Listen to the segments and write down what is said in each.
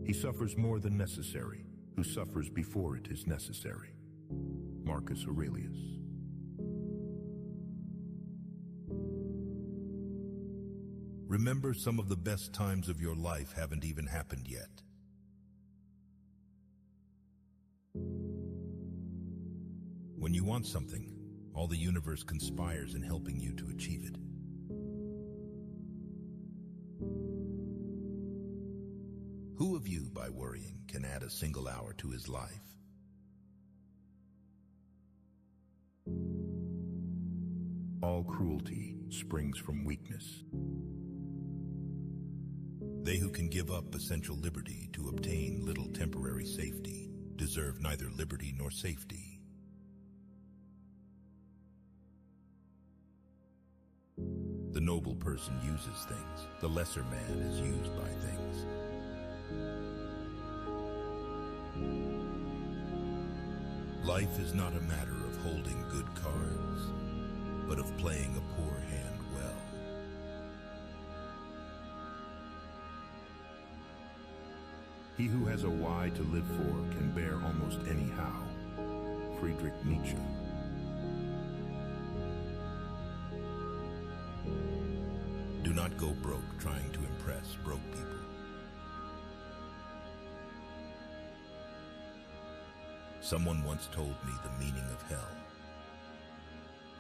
He suffers more than necessary, who suffers before it is necessary. Marcus Aurelius. Remember, some of the best times of your life haven't even happened yet. When you want something, all the universe conspires in helping you to achieve it. Who of you, by worrying, can add a single hour to his life? All cruelty springs from weakness. They who can give up essential liberty to obtain little temporary safety deserve neither liberty nor safety. The noble person uses things. The lesser man is used by things. Life is not a matter of holding good cards, but of playing a poor hand well. He who has a why to live for can bear almost any how. Friedrich Nietzsche. Do not go broke trying to impress broke people. Someone once told me the meaning of hell.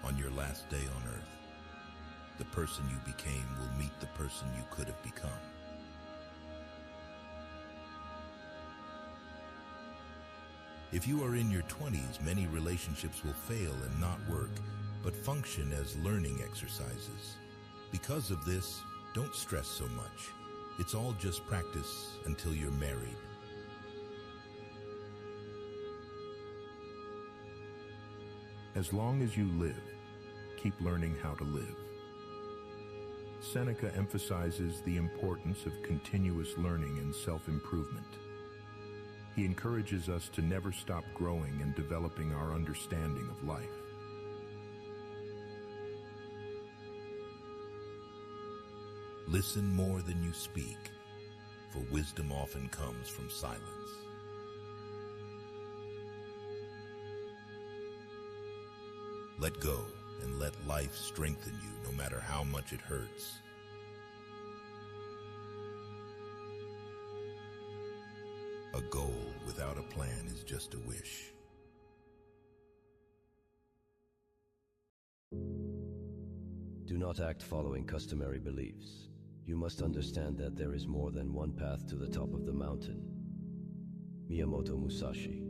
On your last day on earth, the person you became will meet the person you could have become. If you are in your 20s, many relationships will fail and not work, but function as learning exercises. Because of this, don't stress so much. It's all just practice until you're married. As long as you live, keep learning how to live. Seneca emphasizes the importance of continuous learning and self-improvement. He encourages us to never stop growing and developing our understanding of life. Listen more than you speak, for wisdom often comes from silence. Let go and let life strengthen you no matter how much it hurts. A goal without a plan is just a wish. Do not act following customary beliefs. You must understand that there is more than one path to the top of the mountain. Miyamoto Musashi.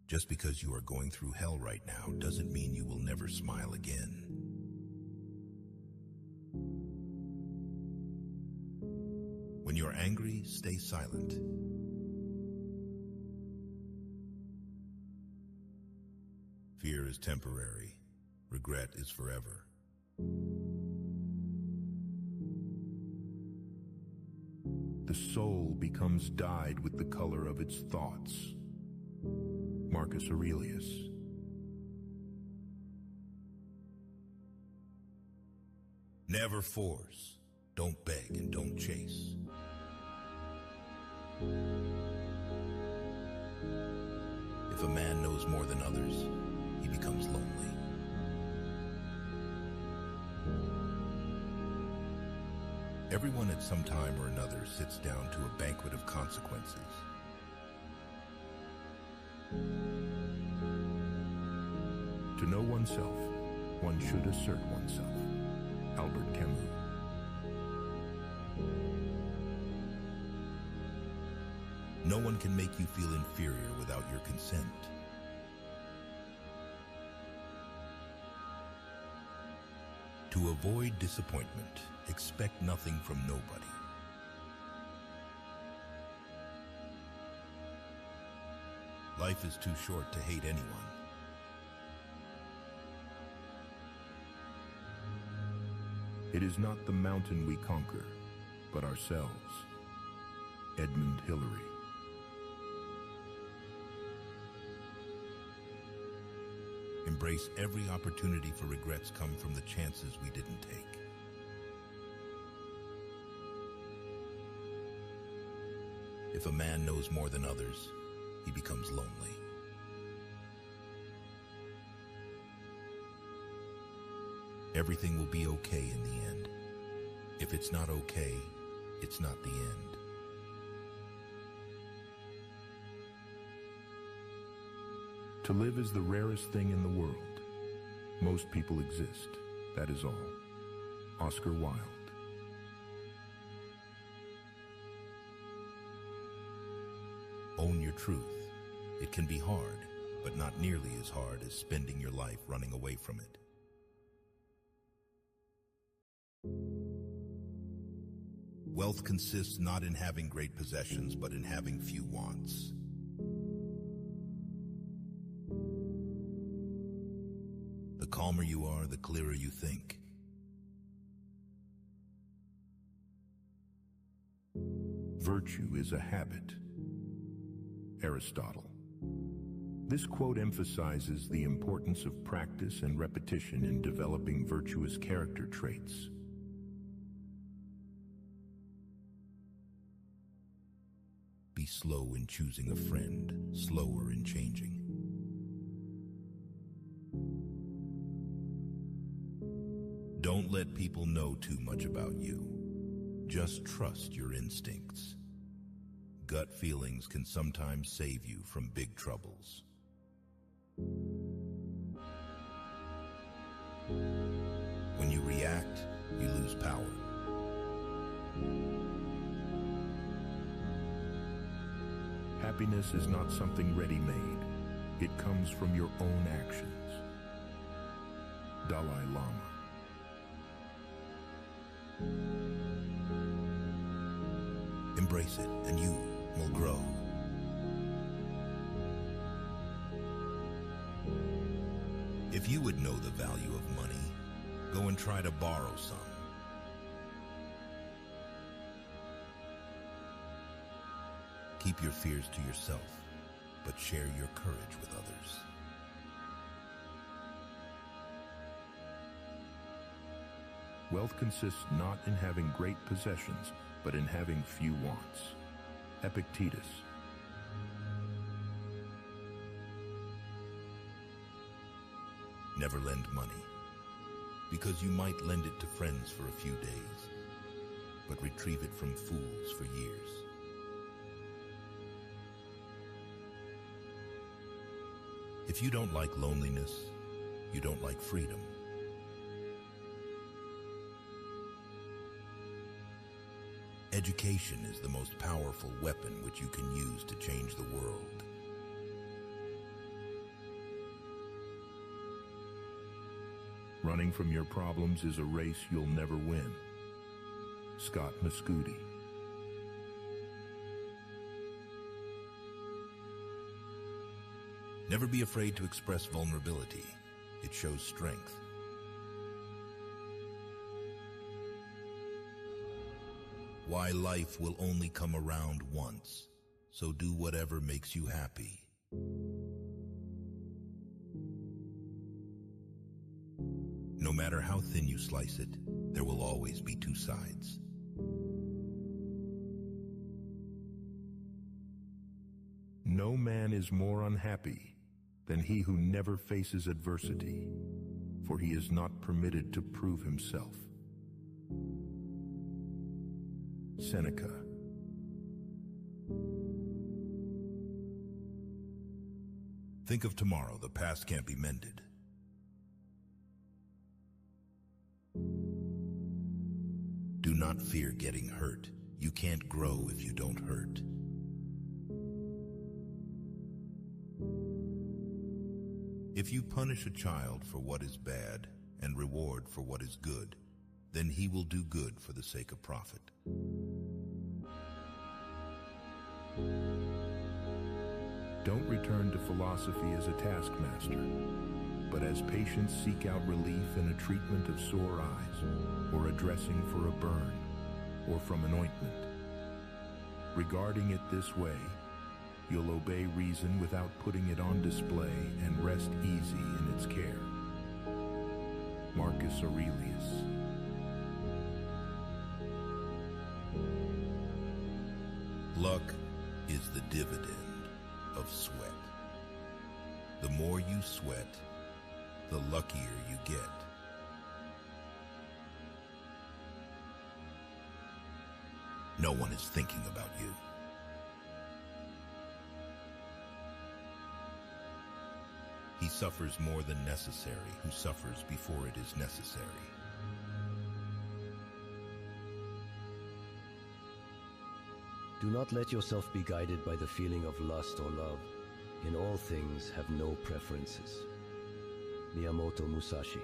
Just because you are going through hell right now doesn't mean you will never smile again. When you're angry, stay silent. Fear is temporary. Regret is forever. The soul becomes dyed with the color of its thoughts. Marcus Aurelius. Never force. Don't beg and don't chase. If a man knows more than others, he becomes lonely. Everyone at some time or another sits down to a banquet of consequences. To know oneself, one should assert oneself. Albert Camus. No one can make you feel inferior without your consent. To avoid disappointment, expect nothing from nobody. Life is too short to hate anyone. It is not the mountain we conquer, but ourselves. Edmund Hillary. Embrace every opportunity, for regrets come from the chances we didn't take. If a man knows more than others, he becomes lonely. Everything will be okay in the end. If it's not okay, it's not the end. To live is the rarest thing in the world. Most people exist, that is all. Oscar Wilde. Own your truth. It can be hard, but not nearly as hard as spending your life running away from it. Wealth consists not in having great possessions, but in having few wants. The calmer you are, the clearer you think. Virtue is a habit. Aristotle. This quote emphasizes the importance of practice and repetition in developing virtuous character traits. Be slow in choosing a friend, slower in changing. Don't let people know too much about you. Just trust your instincts. Gut feelings can sometimes save you from big troubles. When you react, you lose power. Happiness is not something ready-made. It comes from your own actions. Dalai Lama. Embrace it, and you will grow. If you would know the value of money, go and try to borrow some. Keep your fears to yourself, but share your courage with others. Wealth consists not in having great possessions, but in having few wants. Epictetus. Never lend money, because you might lend it to friends for a few days, but retrieve it from fools for years. If you don't like loneliness, you don't like freedom. Education is the most powerful weapon which you can use to change the world. Running from your problems is a race you'll never win. Scott Mescudi. Never be afraid to express vulnerability. It shows strength. Why life will only come around once, so do whatever makes you happy. No matter how thin you slice it, there will always be two sides. No man is more unhappy than he who never faces adversity, for he is not permitted to prove himself. Seneca. Think of tomorrow. The past can't be mended. Do not fear getting hurt. You can't grow if you don't hurt. If you punish a child for what is bad and reward for what is good, then he will do good for the sake of profit. Don't return to philosophy as a taskmaster, but as patients seek out relief in a treatment of sore eyes, or a dressing for a burn, or from an ointment. Regarding it this way, you'll obey reason without putting it on display and rest easy in its care. Marcus Aurelius. Luck, is the dividend of sweat. The more you sweat, the luckier you get. No one is thinking about you. He suffers more than necessary who suffers before it is necessary. Do not let yourself be guided by the feeling of lust or love. In all things, have no preferences. Miyamoto Musashi.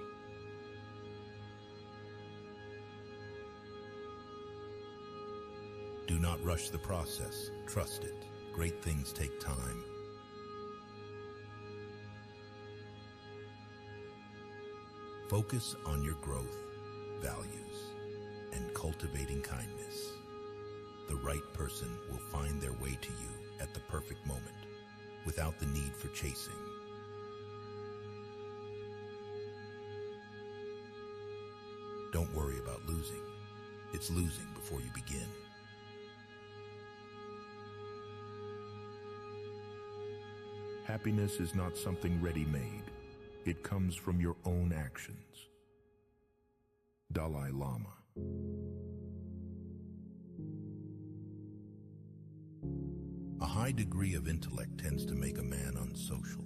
Do not rush the process. Trust it. Great things take time. Focus on your growth, values, and cultivating kindness. The right person will find their way to you at the perfect moment, without the need for chasing. Don't worry about losing. It's losing before you begin. Happiness is not something ready-made. It comes from your own actions. Dalai Lama. A high degree of intellect tends to make a man unsocial.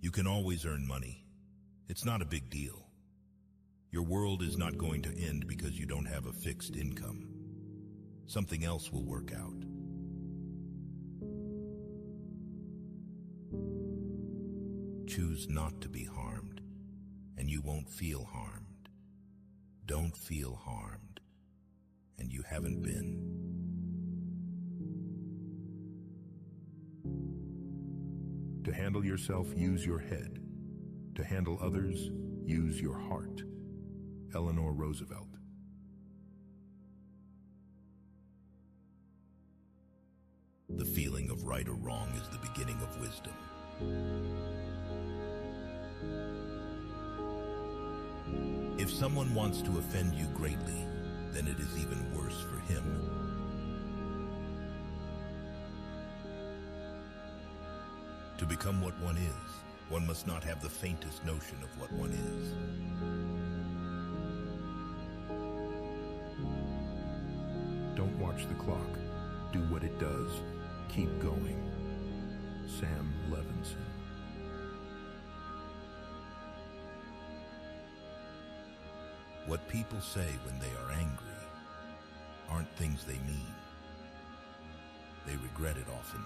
You can always earn money. It's not a big deal. Your world is not going to end because you don't have a fixed income. Something else will work out. Choose not to be harmed, and you won't feel harmed. Don't feel harmed, and you haven't been. To handle yourself, use your head. To handle others, use your heart. Eleanor Roosevelt. The feeling of right or wrong is the beginning of wisdom. If someone wants to offend you greatly, then it is even worse for him. To become what one is, one must not have the faintest notion of what one is. Don't watch the clock. Do what it does. Keep going. Sam Levinson. What people say when they are angry aren't things they mean. They regret it often.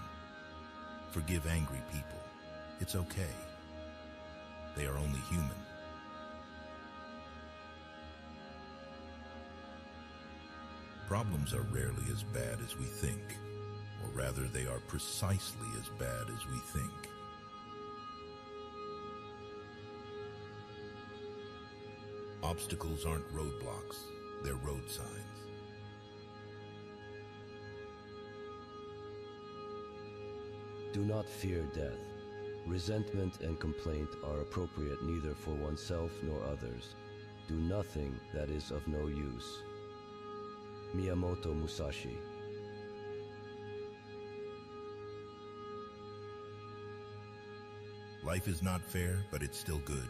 Forgive angry people. It's okay. They are only human. Problems are rarely as bad as we think, or rather they are precisely as bad as we think. Obstacles aren't roadblocks, they're road signs. Do not fear death. Resentment and complaint are appropriate neither for oneself nor others. Do nothing that is of no use. Miyamoto Musashi. Life is not fair, but it's still good.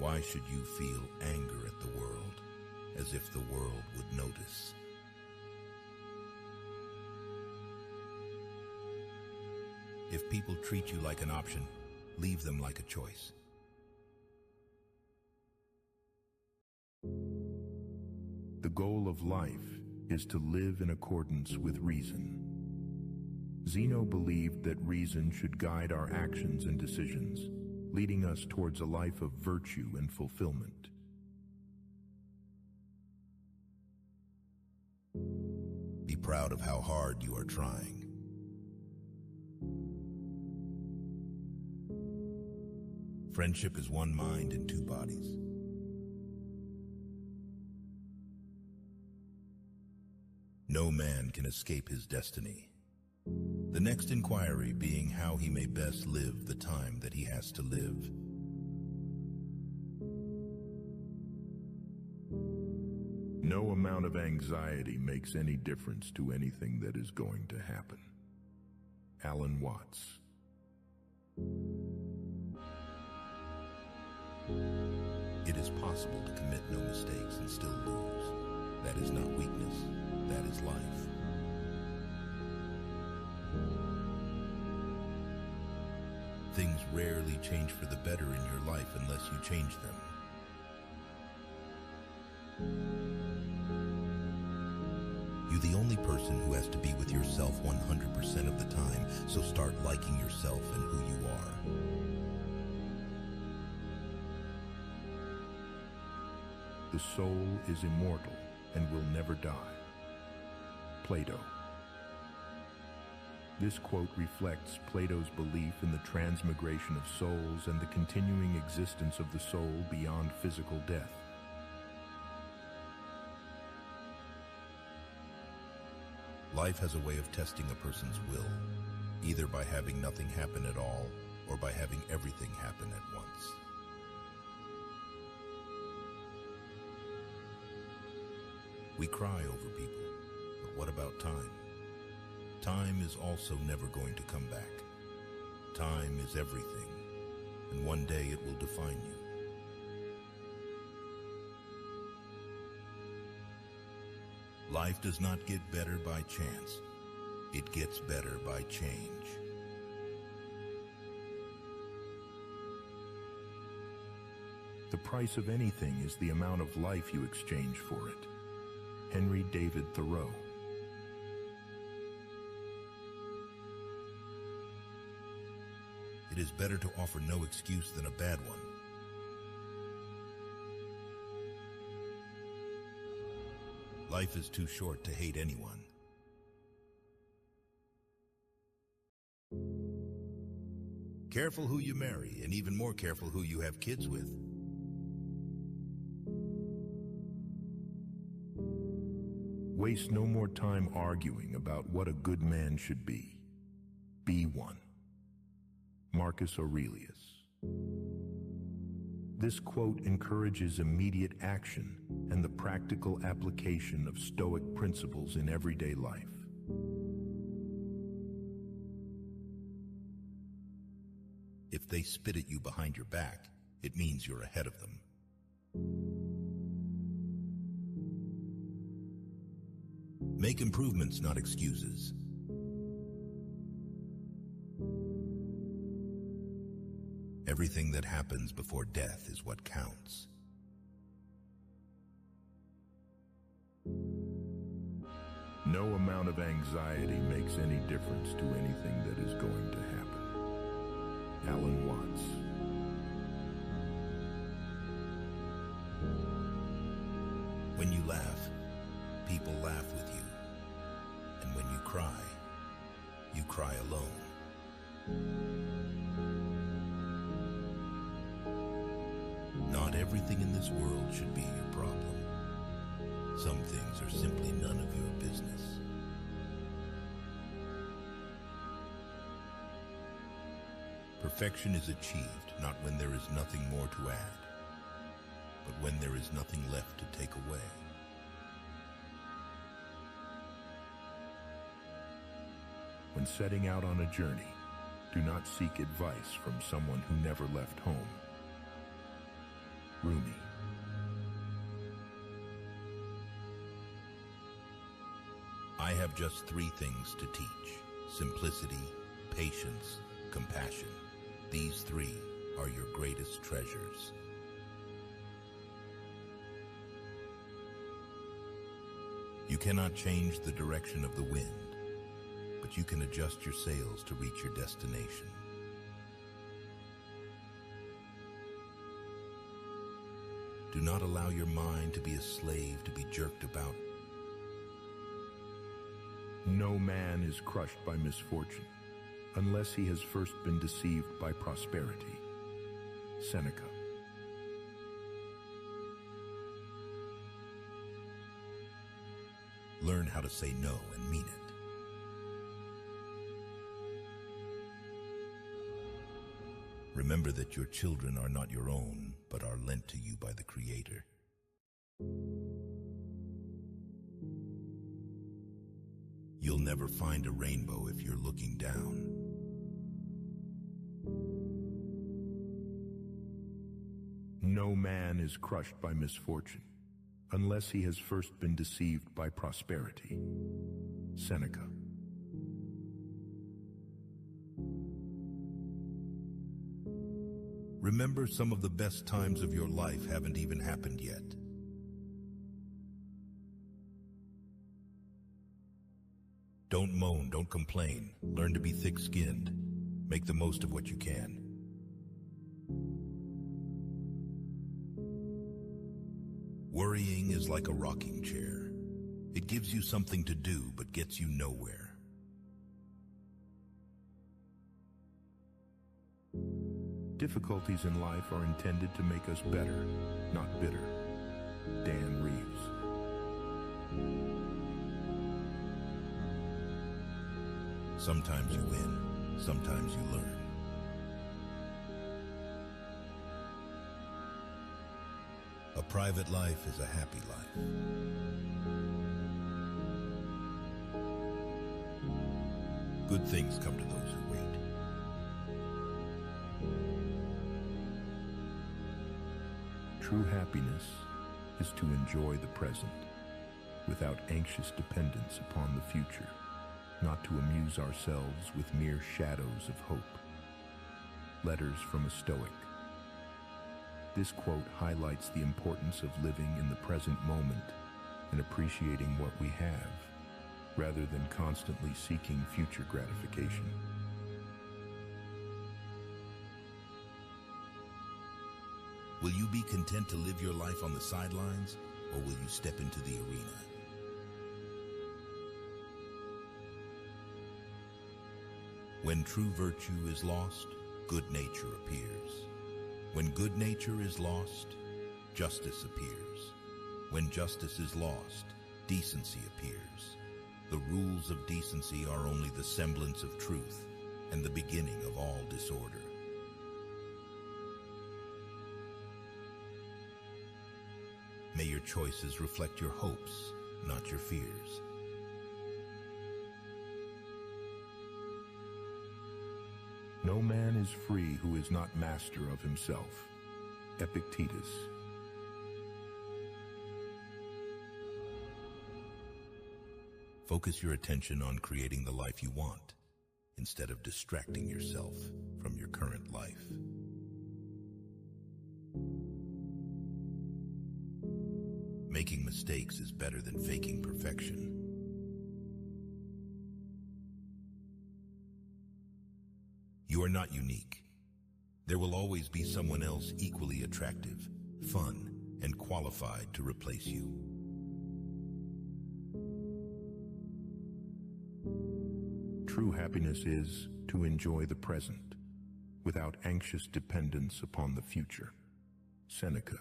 Why should you feel anger at the world, as if the world would notice? If people treat you like an option, leave them like a choice. The goal of life is to live in accordance with reason. Zeno believed that reason should guide our actions and decisions, leading us towards a life of virtue and fulfillment. Be proud of how hard you are trying. Friendship is one mind and two bodies. No man can escape his destiny. The next inquiry being how he may best live the time that he has to live. amount of anxiety makes any difference to anything that is going to happen. Alan Watts. It is possible to commit no mistakes and still lose. That is not weakness, that is life. Things rarely change for the better in your life unless you change them. You're the only person who has to be with yourself 100% of the time, so start liking yourself and who you are. The soul is immortal and will never die. Plato. This quote reflects Plato's belief in the transmigration of souls and the continuing existence of the soul beyond physical death. Life has a way of testing a person's will, either by having nothing happen at all or by having everything happen at once. We cry over people, but what about time? Time is also never going to come back. Time is everything, and one day it will define you. Life does not get better by chance. It gets better by change. The price of anything is the amount of life you exchange for it. Henry David Thoreau. It is better to offer no excuse than a bad one. Life is too short to hate anyone. Careful who you marry, and even more careful who you have kids with. Waste no more time arguing about what a good man should be. Be one. Marcus Aurelius. This quote encourages immediate action and the practical application of Stoic principles in everyday life. If they spit at you behind your back, it means you're ahead of them. Make improvements, not excuses. Everything that happens before death is what counts. No amount of anxiety makes any difference to anything that is going to happen. Alan Watts. When you laugh, people laugh with you. And when you cry alone. Not everything in this world should be your problem. Some things are simply none of your business. Perfection is achieved not when there is nothing more to add, but when there is nothing left to take away. When setting out on a journey, do not seek advice from someone who never left home. Rumi. I have just 3 things to teach: simplicity, patience, compassion. These 3 are your greatest treasures. You cannot change the direction of the wind, but you can adjust your sails to reach your destination. Do not allow your mind to be a slave to be jerked about. No man is crushed by misfortune unless he has first been deceived by prosperity. Seneca. Learn how to say no and mean it. Remember that your children are not your own, but are lent to you by the Creator. You'll never find a rainbow if you're looking down. No man is crushed by misfortune, unless he has first been deceived by prosperity. Seneca. Remember, some of the best times of your life haven't even happened yet. Don't moan, don't complain. Learn to be thick-skinned. Make the most of what you can. Worrying is like a rocking chair. It gives you something to do, but gets you nowhere. Difficulties in life are intended to make us better, not bitter. Dan Reeves. Sometimes you win, sometimes you learn. A private life is a happy life. Good things come to those who wait. True happiness is to enjoy the present, without anxious dependence upon the future, not to amuse ourselves with mere shadows of hope. Letters from a Stoic. This quote highlights the importance of living in the present moment and appreciating what we have, rather than constantly seeking future gratification. Will you be content to live your life on the sidelines, or will you step into the arena? When true virtue is lost, good nature appears. When good nature is lost, justice appears. When justice is lost, decency appears. The rules of decency are only the semblance of truth and the beginning of all disorder. May your choices reflect your hopes, not your fears. No man is free who is not master of himself. Epictetus. Focus your attention on creating the life you want, instead of distracting yourself from your current life. Making mistakes is better than faking perfection. You are not unique. There will always be someone else equally attractive, fun, and qualified to replace you. True happiness is to enjoy the present, without anxious dependence upon the future. Seneca.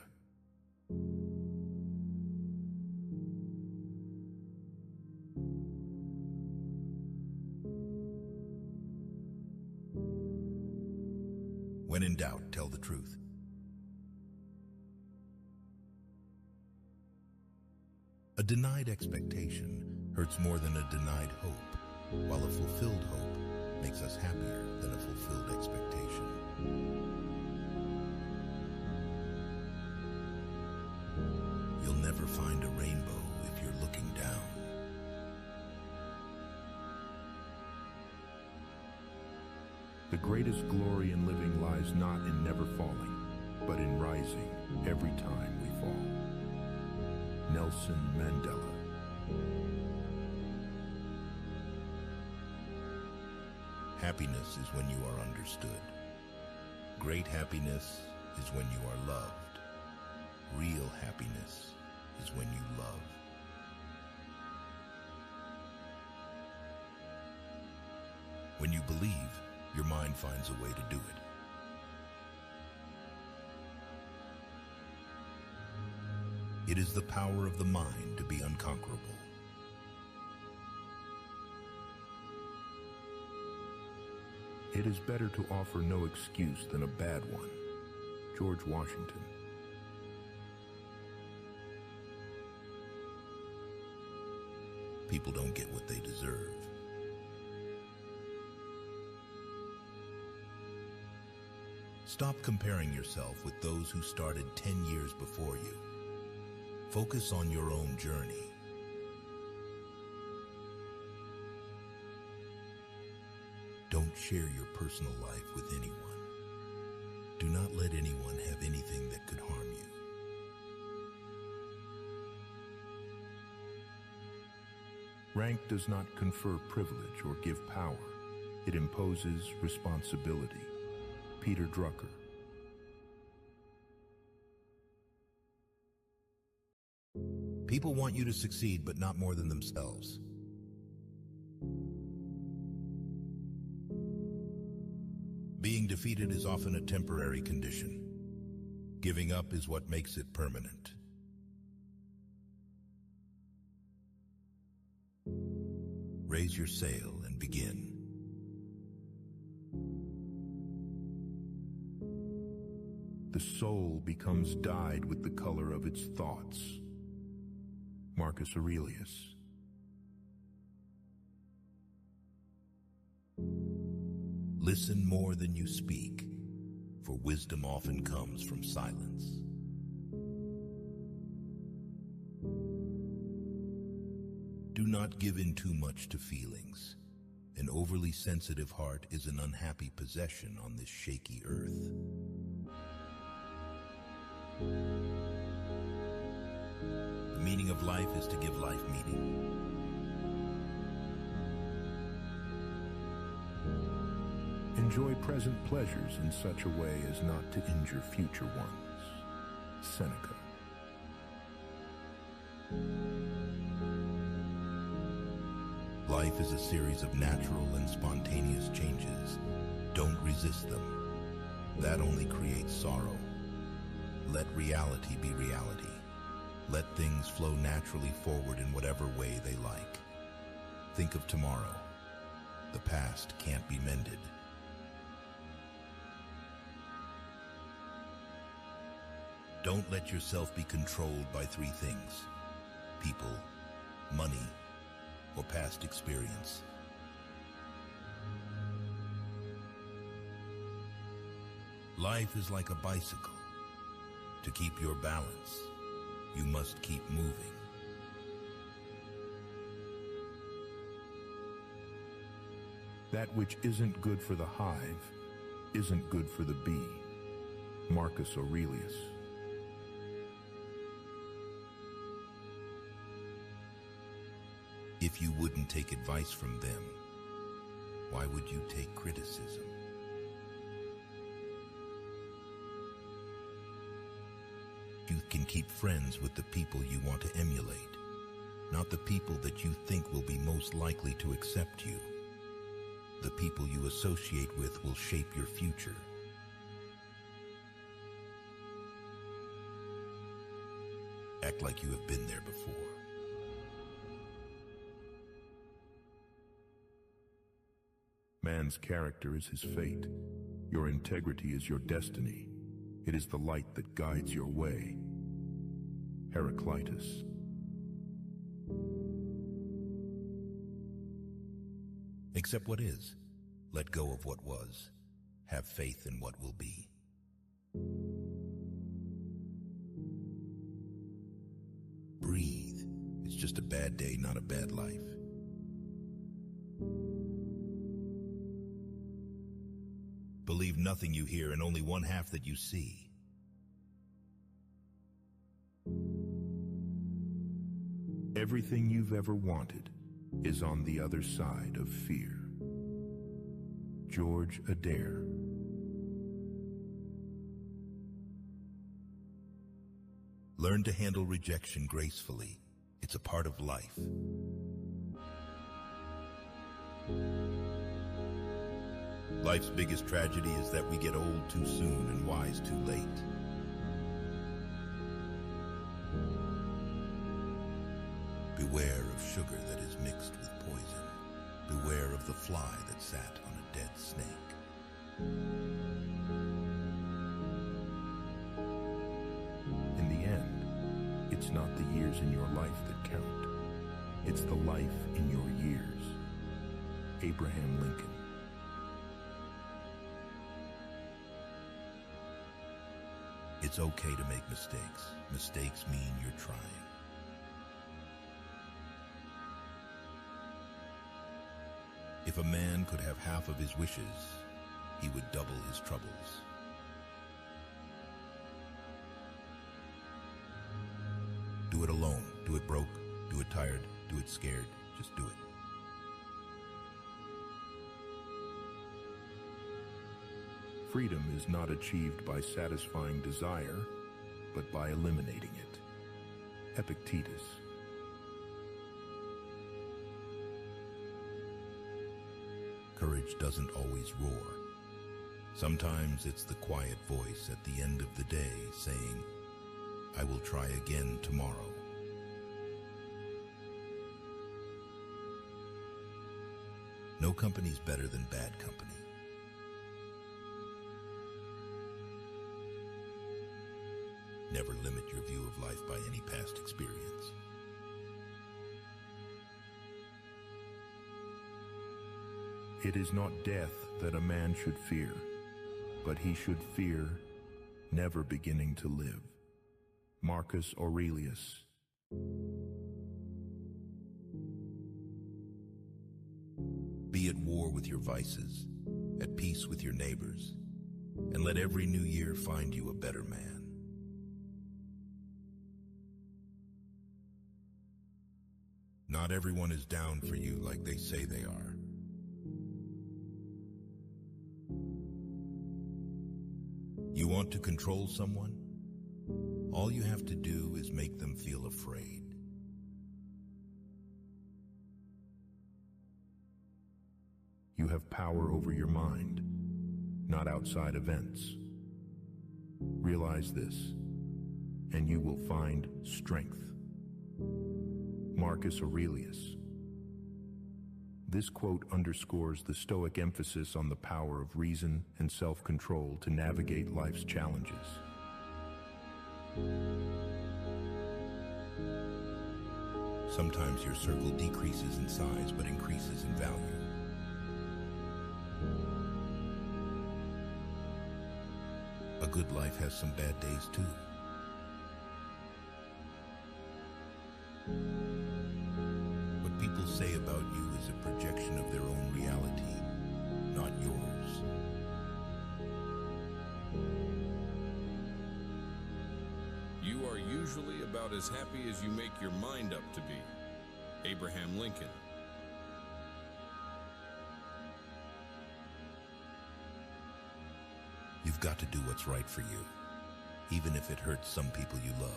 When in doubt, tell the truth. A denied expectation hurts more than a denied hope, while a fulfilled hope makes us happier than a fulfilled expectation. You'll never find a rainbow if you're looking down. The greatest glory in living lies not in never falling, but in rising every time we fall. Nelson Mandela. Happiness is when you are understood. Great happiness is when you are loved. Real happiness is when you love. When you believe, your mind finds a way to do it. It is the power of the mind to be unconquerable. It is better to offer no excuse than a bad one. George Washington. People don't get what they deserve. Stop comparing yourself with those who started 10 years before you. Focus on your own journey. Don't share your personal life with anyone. Do not let anyone have anything that could harm you. Rank does not confer privilege or give power. It imposes responsibility. Peter Drucker. People want you to succeed, but not more than themselves. Being defeated is often a temporary condition. Giving up is what makes it permanent. Raise your sail and begin. The soul becomes dyed with the color of its thoughts. Marcus Aurelius. Listen more than you speak, for wisdom often comes from silence. Do not give in too much to feelings. An overly sensitive heart is an unhappy possession on this shaky earth. The meaning of life is to give life meaning. Enjoy present pleasures in such a way as not to injure future ones. Seneca. Life is a series of natural and spontaneous changes. Don't resist them. That only creates sorrow. Let reality be reality. Let things flow naturally forward in whatever way they like. Think of tomorrow. The past can't be mended. Don't let yourself be controlled by three things: people, money, or past experience. Life is like a bicycle. To keep your balance, you must keep moving. That which isn't good for the hive isn't good for the bee. Marcus Aurelius. If you wouldn't take advice from them, why would you take criticism? You can keep friends with the people you want to emulate, not the people that you think will be most likely to accept you. The people you associate with will shape your future. Act like you have been there before. Man's character is his fate. Your integrity is your destiny. It is the light that guides your way. Heraclitus. Accept what is. Let go of what was. Have faith in what will be. Breathe. It's just a bad day, not a bad life. Believe nothing you hear and only one half that you see. Everything you've ever wanted is on the other side of fear. George Adair. Learn to handle rejection gracefully. It's a part of life. Life's biggest tragedy is that we get old too soon and wise too late. Beware of sugar that is mixed with poison. Beware of the fly that sat on a dead snake. In the end, it's not the years in your life that count. It's the life in your years. Abraham Lincoln. It's okay to make mistakes. Mistakes mean you're trying. If a man could have half of his wishes, he would double his troubles. Do it alone, do it broke, do it tired, do it scared, just do it. Freedom is not achieved by satisfying desire, but by eliminating it. Epictetus. Courage doesn't always roar. Sometimes it's the quiet voice at the end of the day saying, I will try again tomorrow. No company's better than bad company. Never limit your view of life by any past experience. It is not death that a man should fear, but he should fear never beginning to live. Marcus Aurelius. Be at war with your vices, at peace with your neighbors, and let every new year find you a better man. Not everyone is down for you like they say they are. You want to control someone? All you have to do is make them feel afraid. You have power over your mind, not outside events. Realize this, and you will find strength. Marcus Aurelius. This quote underscores the Stoic emphasis on the power of reason and self-control to navigate life's challenges. Sometimes your circle decreases in size but increases in value. A good life has some bad days too. What people say about you is a projection of their own reality, not yours. You are usually about as happy as you make your mind up to be. Abraham Lincoln. You've got to do what's right for you, even if it hurts some people you love.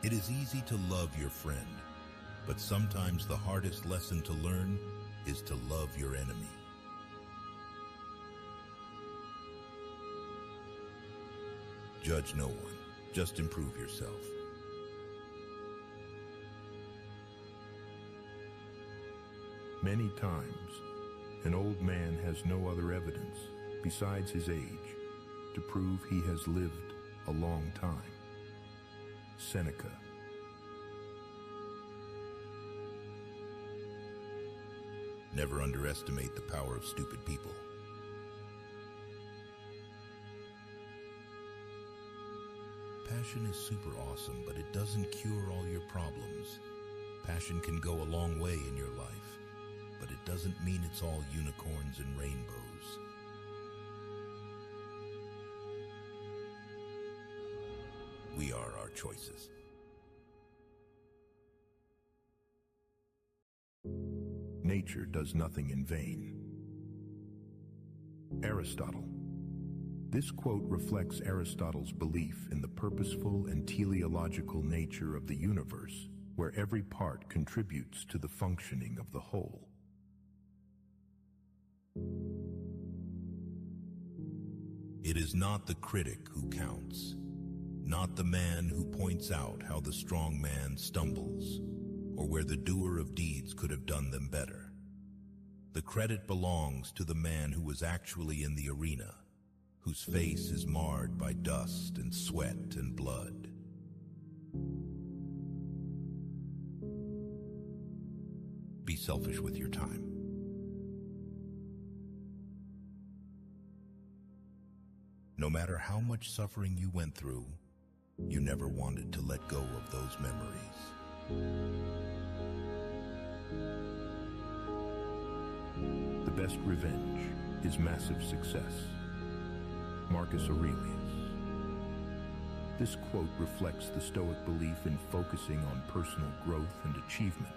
It is easy to love your friend, but sometimes the hardest lesson to learn is to love your enemy. Judge no one, just improve yourself. Many times, an old man has no other evidence besides his age to prove he has lived a long time. Seneca. Never underestimate the power of stupid people. Passion is super awesome, but it doesn't cure all your problems. Passion can go a long way in your life, but it doesn't mean it's all unicorns and rainbows. We are our choices. Nature does nothing in vain. Aristotle. This quote reflects Aristotle's belief in the purposeful and teleological nature of the universe, where every part contributes to the functioning of the whole. It is not the critic who counts, not the man who points out how the strong man stumbles, or where the doer of deeds could have done them better. The credit belongs to the man who was actually in the arena, whose face is marred by dust and sweat and blood. Be selfish with your time. No matter how much suffering you went through, you never wanted to let go of those memories. The best revenge is massive success. Marcus Aurelius. This quote reflects the Stoic belief in focusing on personal growth and achievement,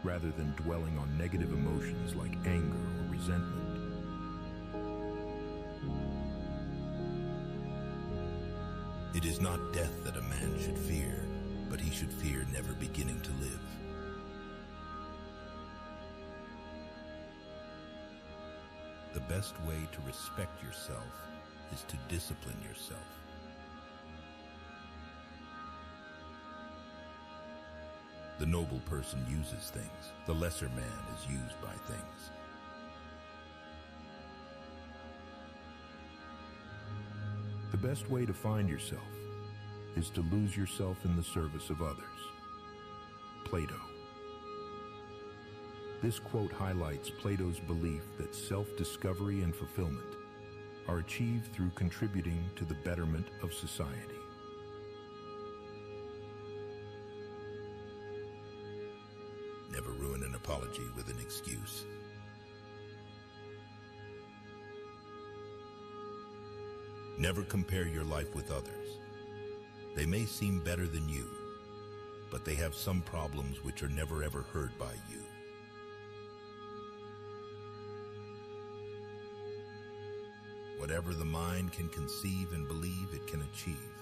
rather than dwelling on negative emotions like anger or resentment. It is not death that a man should fear, but he should fear never beginning to live. The best way to respect yourself is to discipline yourself. The noble person uses things. The lesser man is used by things. The best way to find yourself is to lose yourself in the service of others. Plato. This quote highlights Plato's belief that self-discovery and fulfillment are achieved through contributing to the betterment of society. Never ruin an apology with an excuse. Never compare your life with others. They may seem better than you, but they have some problems which are never ever heard by you. Whatever the mind can conceive and believe, it can achieve.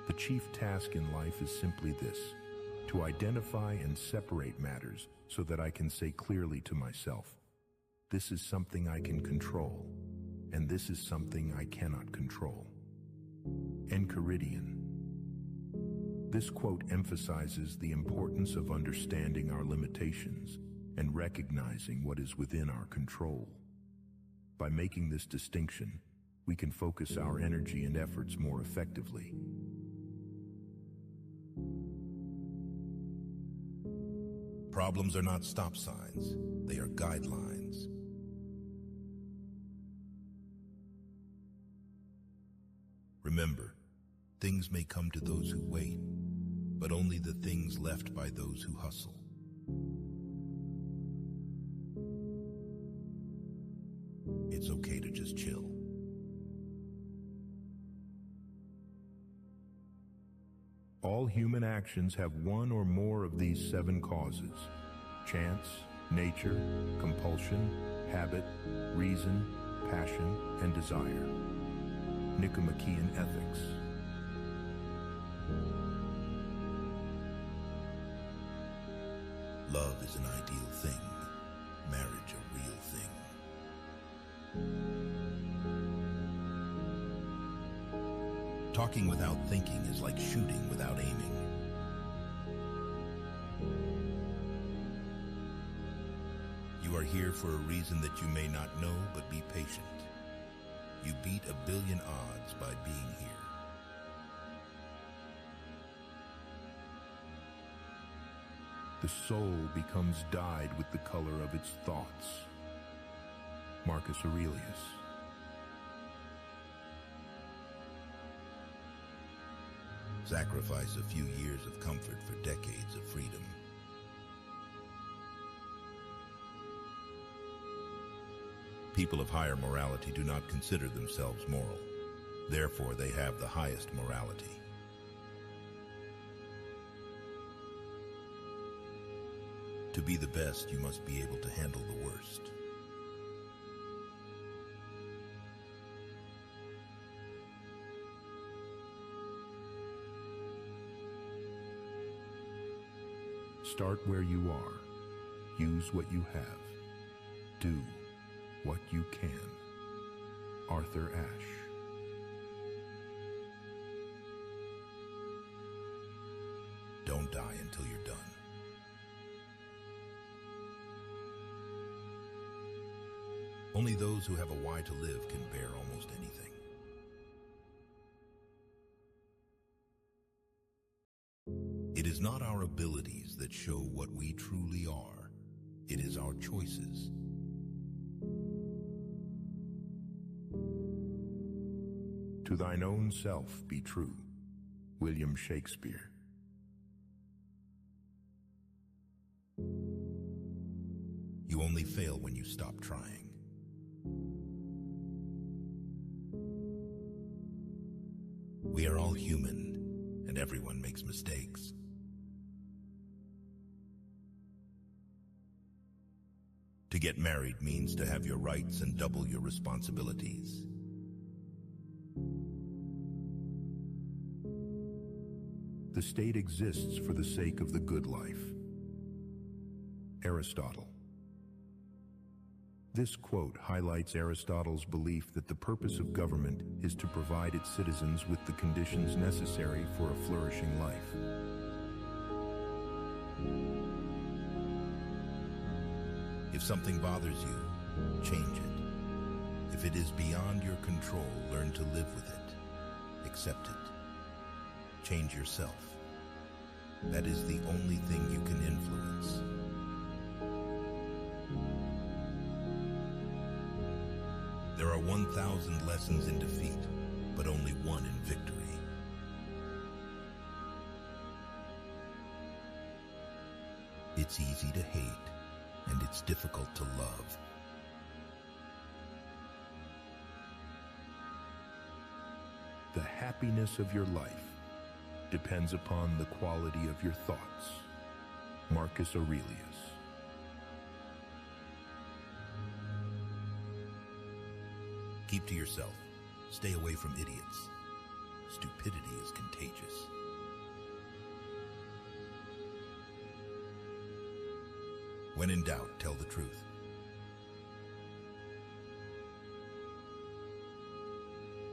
The chief task in life is simply this: to identify and separate matters so that I can say clearly to myself, this is something I can control, and this is something I cannot control. Enchiridion. This quote emphasizes the importance of understanding our limitations and recognizing what is within our control. By making this distinction, we can focus our energy and efforts more effectively. Problems are not stop signs, they are guidelines. Remember, things may come to those who wait, but only the things left by those who hustle. It's okay to just chill. All human actions have one or more of these 7 causes: chance, nature, compulsion, habit, reason, passion, and desire. Nicomachean Ethics. Love is an ideal thing, marriage a real thing. Talking without thinking is like shooting without aiming. You are here for a reason that you may not know, but be patient. You beat 1 billion odds by being here. The soul becomes dyed with the color of its thoughts. Marcus Aurelius. Sacrifice a few years of comfort for decades of freedom. People of higher morality do not consider themselves moral. Therefore, they have the highest morality. To be the best, you must be able to handle the worst. Start where you are. Use what you have. Do what you can. Arthur Ashe. Don't die until you're done. Only those who have a why to live can bear almost anything. It is not our abilities that show what we truly are. It is our choices. To thine own self be true. William Shakespeare. You only fail when you stop trying. We are all human, and everyone makes mistakes. To get married means to have your rights and double your responsibilities. The state exists for the sake of the good life. Aristotle. This quote highlights Aristotle's belief that the purpose of government is to provide its citizens with the conditions necessary for a flourishing life. If something bothers you, change it. If it is beyond your control, learn to live with it. Accept it. Change yourself. That is the only thing you can influence. There are 1,000 lessons in defeat, but only one in victory. It's easy to hate, and it's difficult to love. The happiness of your life depends upon the quality of your thoughts. Marcus Aurelius. Keep to yourself. Stay away from idiots. Stupidity is contagious. When in doubt, tell the truth.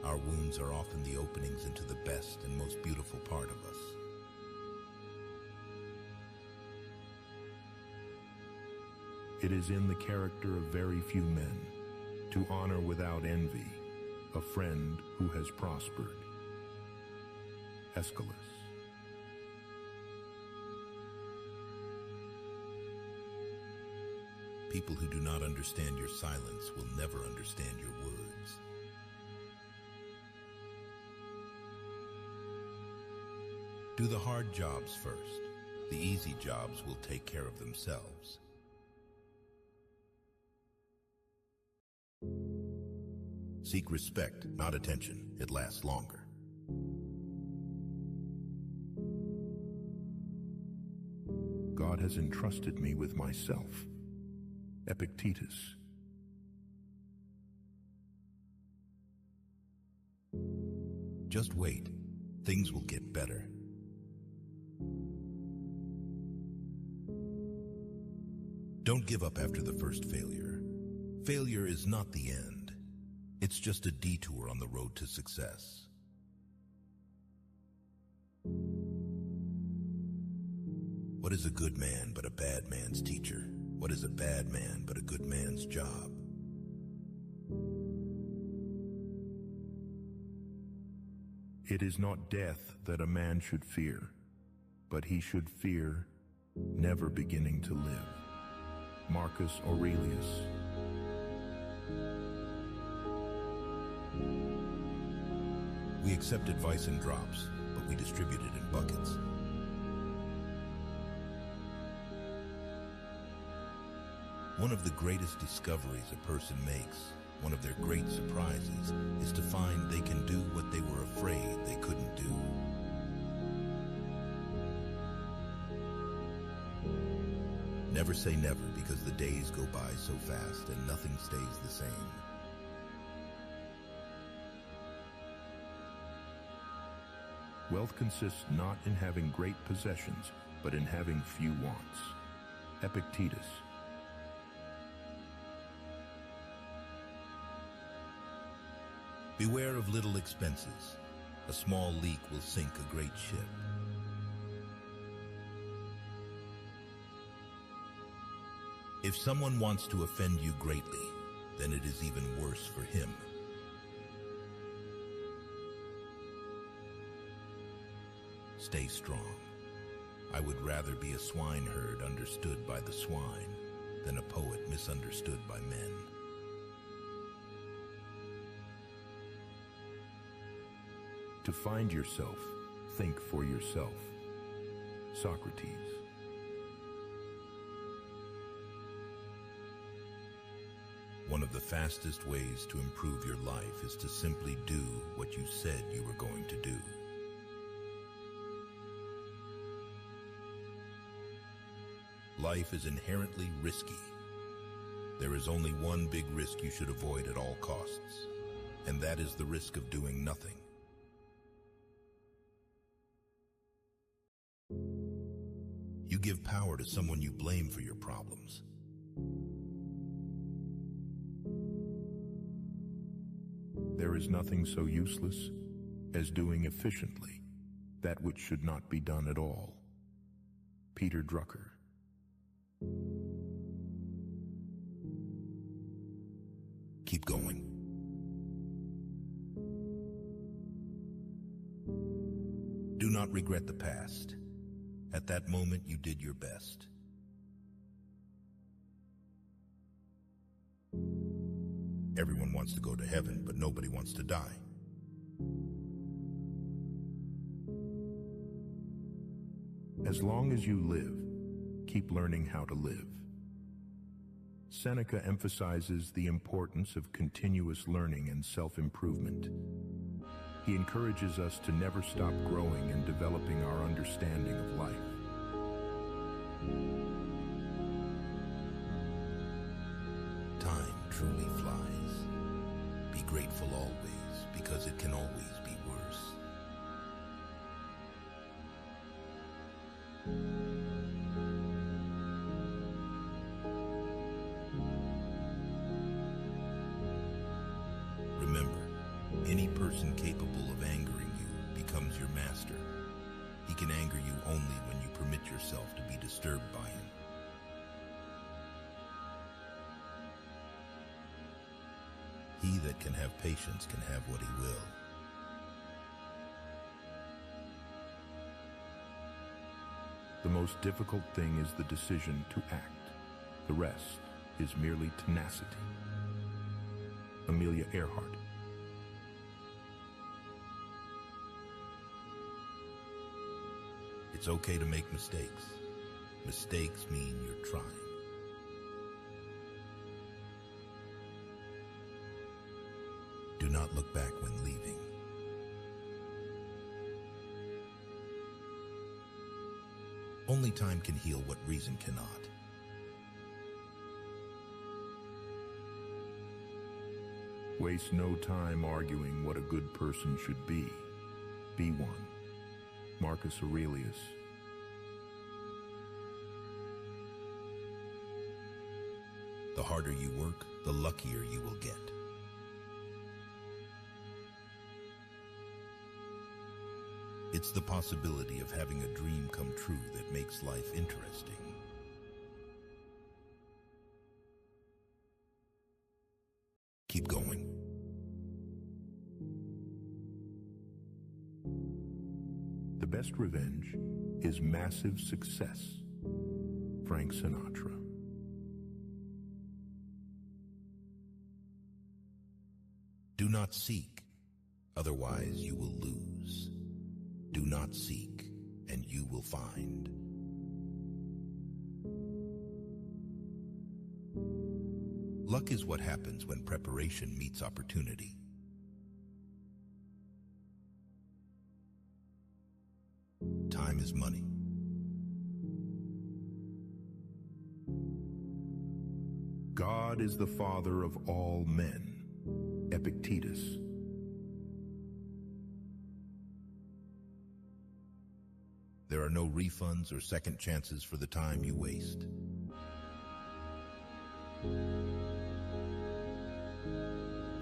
Our wounds are often the openings into the best and most beautiful part of us. It is in the character of very few men to honor without envy a friend who has prospered. Aeschylus. People who do not understand your silence will never understand your words. Do the hard jobs first. The easy jobs will take care of themselves. Seek respect, not attention. It lasts longer. God has entrusted me with myself. Epictetus. Just wait. Things will get better. Don't give up after the first failure. Failure is not the end. It's just a detour on the road to success. What is a good man but a bad man's teacher? What is a bad man but a good man's job? It is not death that a man should fear, but he should fear never beginning to live. Marcus Aurelius. We accept advice in drops, but we distribute it in buckets. One of the greatest discoveries a person makes, one of their great surprises, is to find they can do what they were afraid they couldn't do. Never say never, because the days go by so fast and nothing stays the same. Wealth consists not in having great possessions, but in having few wants. Epictetus. Beware of little expenses. A small leak will sink a great ship. If someone wants to offend you greatly, then it is even worse for him. Stay strong. I would rather be a swineherd understood by the swine than a poet misunderstood by men. To find yourself, think for yourself. Socrates. One of the fastest ways to improve your life is to simply do what you said you were going to do. Life is inherently risky. There is only one big risk you should avoid at all costs, and that is the risk of doing nothing. You give power to someone you blame for your problems. There is nothing so useless as doing efficiently that which should not be done at all. Peter Drucker. Keep going. Do not regret the past. At that moment, you did your best. Everyone wants to go to heaven, but nobody wants to die. As long as you live, keep learning how to live. Seneca emphasizes the importance of continuous learning and self-improvement. He encourages us to never stop growing and developing our understanding of life. Time truly flies. Be grateful always, because it can always be worse. Remember, any person capable of angering you becomes your master. He can anger you only when you permit yourself to be disturbed by him. He that can have patience can have what he will. The most difficult thing is the decision to act. The rest is merely tenacity. Amelia Earhart. It's okay to make mistakes. Mistakes mean you're trying. Do not look back when leaving. Only time can heal what reason cannot. Waste no time arguing what a good person should be. Be one. Marcus Aurelius. The harder you work, the luckier you will get. It's the possibility of having a dream come true that makes life interesting. Keep going. The best revenge is massive success. Frank Sinatra. Do not seek, otherwise you will lose. Do not seek, and you will find. Luck is what happens when preparation meets opportunity. Time is money. God is the father of all men. Epictetus. There are no refunds or second chances for the time you waste.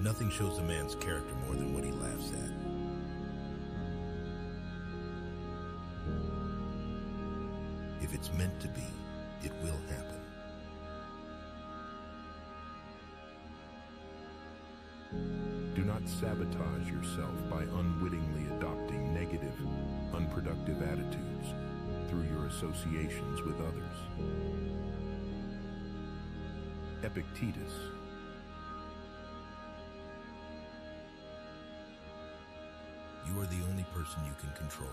Nothing shows a man's character more than what he laughs at. If it's meant to be, it will happen. Do not sabotage yourself by unwittingly adopting negative, unproductive attitudes through your associations with others. Epictetus. You You are the only person you can control.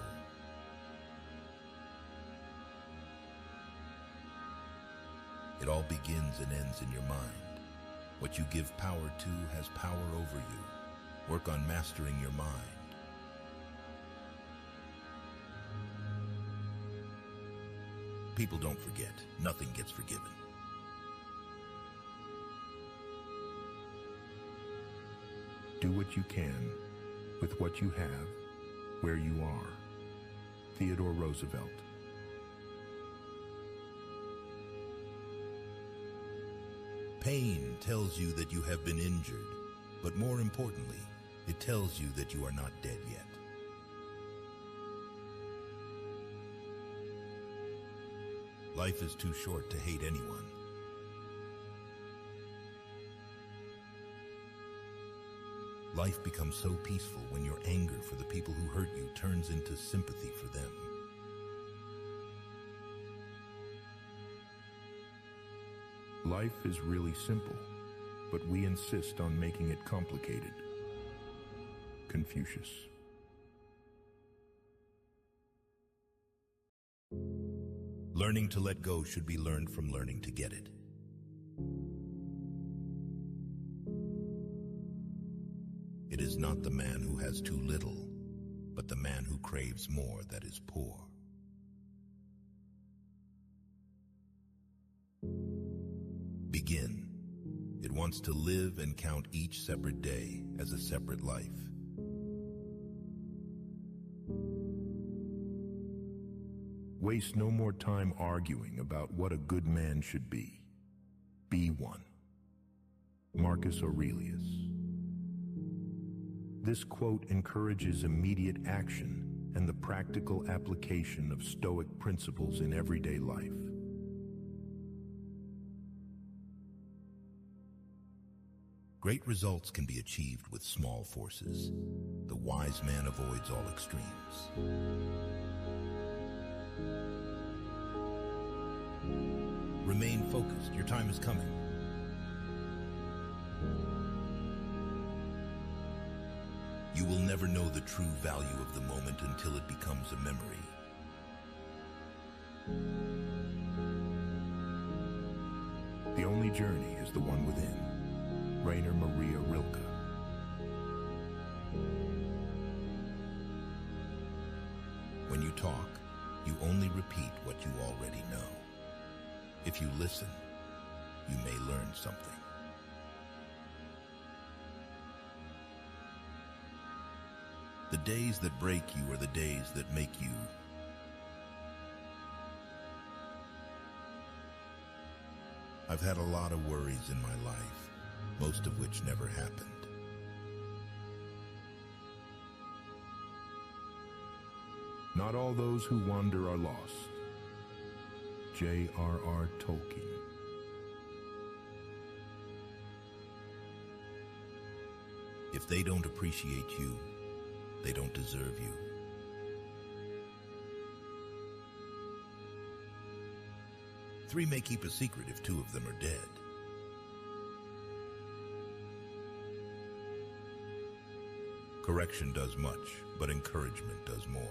It all begins and ends in your mind. What you give power to has power over you. Work on mastering your mind. People don't forget. Nothing gets forgiven. Do what you can, with what you have, where you are. Theodore Roosevelt. Pain tells you that you have been injured, but more importantly, it tells you that you are not dead yet. Life is too short to hate anyone. Life becomes so peaceful when your anger for the people who hurt you turns into sympathy for them. Life is really simple, but we insist on making it complicated. Confucius. Learning to let go should be learned from learning to get it. It is not the man who has too little, but the man who craves more that is poor. Begin. It wants to live and count each separate day as a separate life. Waste no more time arguing about what a good man should be. Be one. Marcus Aurelius. This quote encourages immediate action and the practical application of Stoic principles in everyday life. Great results can be achieved with small forces. The wise man avoids all extremes. Remain focused. Your time is coming. You will never know the true value of the moment until it becomes a memory. The only journey is the one within. Rainer Maria Rilke. When you talk, you only repeat what you already know. If you listen, you may learn something. The days that break you are the days that make you. I've had a lot of worries in my life, most of which never happened. Not all those who wander are lost. J.R.R. Tolkien. If they don't appreciate you, they don't deserve you. Three may keep a secret if two of them are dead. Correction does much, but encouragement does more.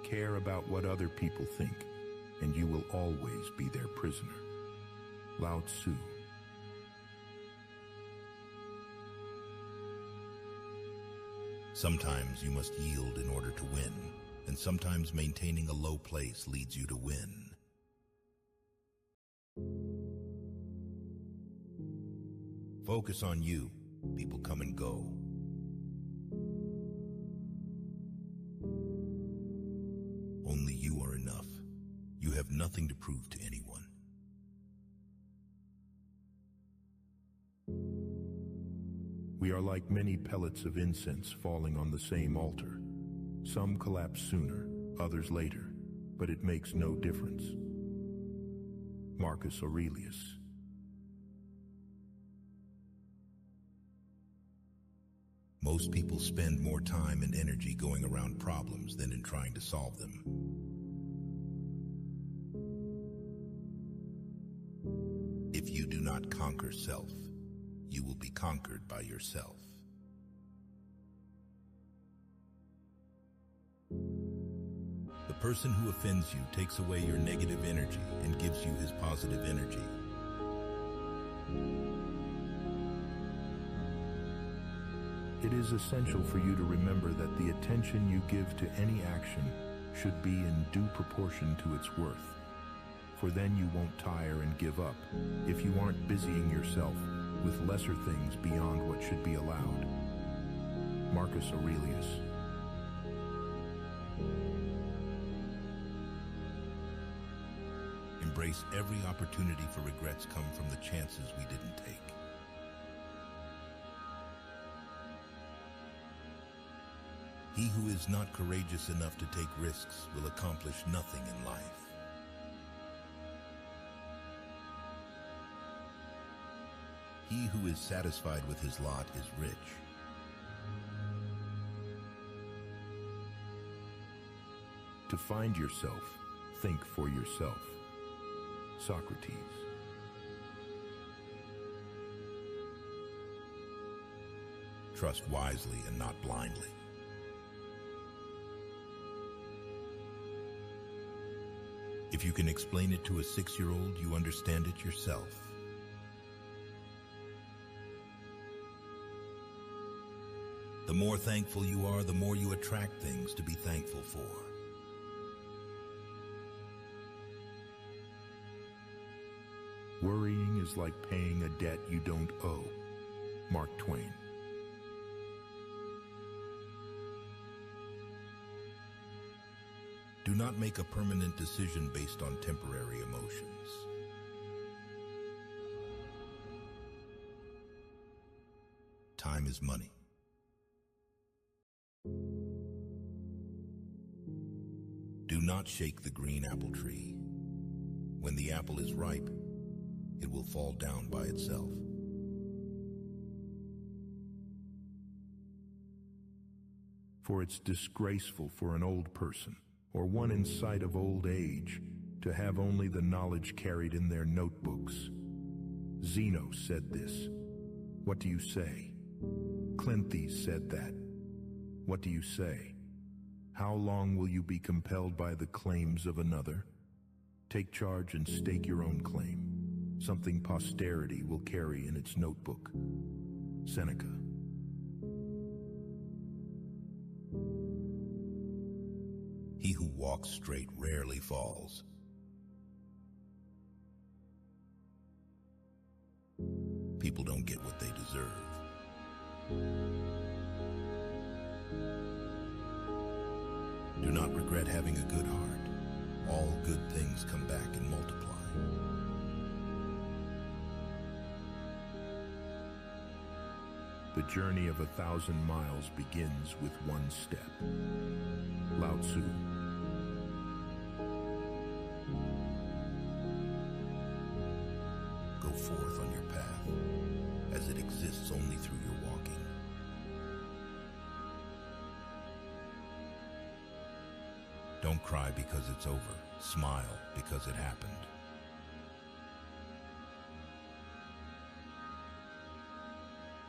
Care about what other people think, and you will always be their prisoner. Lao Tzu. Sometimes you must yield in order to win, and sometimes maintaining a low place leads you to win. Focus on you. People come and go. Only you are enough. You have nothing to prove to anyone. We are like many pellets of incense falling on the same altar. Some collapse sooner, others later, but it makes no difference. Marcus Aurelius. Most people spend more time and energy going around problems than in trying to solve them. If you do not conquer self, you will be conquered by yourself. The person who offends you takes away your negative energy and gives you his positive energy. It is essential for you to remember that the attention you give to any action should be in due proportion to its worth, for then you won't tire and give up if you aren't busying yourself with lesser things beyond what should be allowed. Marcus Aurelius. Embrace every opportunity for regrets come from the chances we didn't take. He who is not courageous enough to take risks will accomplish nothing in life. He who is satisfied with his lot is rich. To find yourself, think for yourself. Socrates. Trust wisely and not blindly. If you can explain it to a 6-year-old, you understand it yourself. The more thankful you are, the more you attract things to be thankful for. Worrying is like paying a debt you don't owe. Mark Twain. Do not make a permanent decision based on temporary emotions. Time is money. Do not shake the green apple tree. When the apple is ripe, it will fall down by itself. For it's disgraceful for an old person, or one in sight of old age, to have only the knowledge carried in their notebooks. Zeno said this. What do you say? Cleanthes said that. What do you say? How long will you be compelled by the claims of another? Take charge and stake your own claim, something posterity will carry in its notebook. Seneca. He who walks straight rarely falls. People don't get what they deserve. Do not regret having a good heart. All good things come back and multiply. The journey of 1,000 miles begins with one step. Lao Tzu. Go forth on your path, as it exists only through your walking. Don't cry because it's over. Smile because it happened.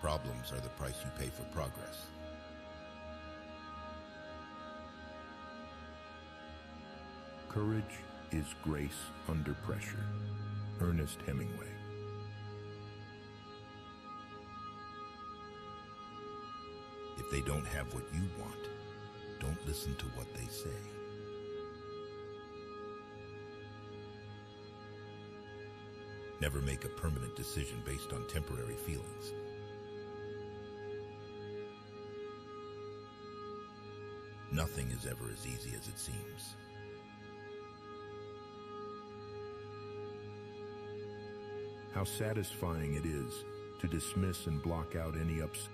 Problems are the price you pay for progress. Courage is grace under pressure. Ernest Hemingway. If they don't have what you want, don't listen to what they say. Never make a permanent decision based on temporary feelings. Nothing is ever as easy as it seems. How satisfying it is to dismiss and block out any upset.